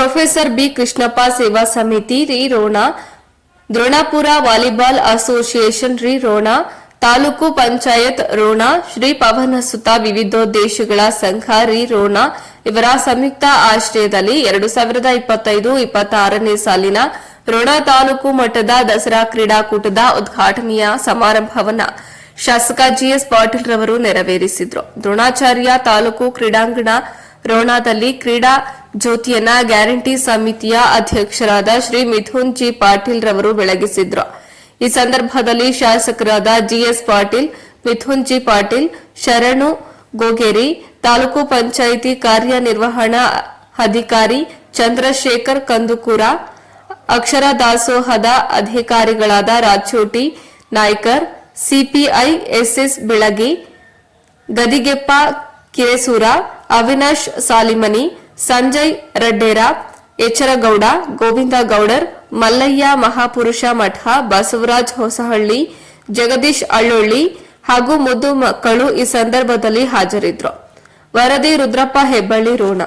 Professor B Krishnappa ಸೇವಾ ಸಮಿತಿ ರಿ ರೋಣ, ದ್ರೋಣಾಪುರ ವಾಲಿಬಾಲ್ ಅಸೋಸಿಯೇಷನ್ ರಿ ರೋಣ, ತಾಲೂಕು ಪಂಚಾಯತ್ ರೋಣ, ಶ್ರೀ ಪವನಸುತ ವಿವಿಧೋದ್ದೇಶಗಳ ಸಂಘ ರಿ ರೋಣ ಇವರ ಸಂಯುಕ್ತ ಆಶ್ರಯದಲ್ಲಿ 2025-26ನೇ ಸಾಲಿನ ರೋಣ ತಾಲೂಕು ಮಟ್ಟದ ದಸರಾ ಕ್ರೀಡಾಕೂಟದ ಉದ್ಘಾಟನೆಯ ಸಮಾರಂಭವನ್ನು ಶಾಸಕ ಜಿಎಸ್ ಪಾಟೀಲ್ ರವರು ನೆರವೇರಿಸಿದರು. ದ್ರೋಣಾಚಾರ್ಯ ತಾಲೂಕು ಕ್ರೀಡಾಂಗಣ ರೋಣದಲ್ಲಿ ಕ್ರೀಡಾ ಜ್ಯೋತಿಯನ್ನ ಗ್ಯಾರಂಟಿ ಸಮಿತಿಯ ಅಧ್ಯಕ್ಷರಾದ ಶ್ರೀ ಮಿಥುನ್ ಜಿ ಪಾಟೀಲ್ ರವರು ಬೆಳಗಿಸಿದ್ರು. ಈ ಸಂದರ್ಭದಲ್ಲಿ ಶಾಸಕರಾದ ಜಿಎಸ್ ಪಾಟೀಲ್, ಮಿಥುನ್ ಜಿ ಪಾಟೀಲ್, ಶರಣು ಗೋಗೇರಿ, ತಾಲೂಕು ಪಂಚಾಯಿತಿ ಕಾರ್ಯನಿರ್ವಹಣಾ ಅಧಿಕಾರಿ ಚಂದ್ರಶೇಖರ್ ಕಂದುಕೂರ, ಅಕ್ಷರ ದಾಸೋಹದ ಅಧಿಕಾರಿಗಳಾದ ರಾಚೋಟಿ ನಾಯ್ಕರ್, ಸಿಪಿಐ ಎಸ್ಎಸ್ ಬೆಳಗಿ, ಗದಿಗೆಪ್ಪ ಕಿರೆಸೂರ, ಅವಿನಾಶ್ ಸಾಲಿಮನಿ, ಸಂಜಯ್ ರಡ್ಡೇರ, ಎಚ್ಚರಗೌಡ, ಗೋವಿಂದ ಗೌಡರ್, ಮಲ್ಲಯ್ಯ ಮಹಾಪುರುಷ ಮಠ, ಬಸವರಾಜ್ ಹೊಸಹಳ್ಳಿ, ಜಗದೀಶ್ ಅಳ್ಳೊಳ್ಳಿ ಹಾಗೂ ಮುದ್ದು ಮಕ್ಕಳು ಈ ಸಂದರ್ಭದಲ್ಲಿ ಹಾಜರಿದ್ದರು. ವರದಿ ರುದ್ರಪ್ಪ ಹೆಬ್ಬಳ್ಳಿ ರೋಣ.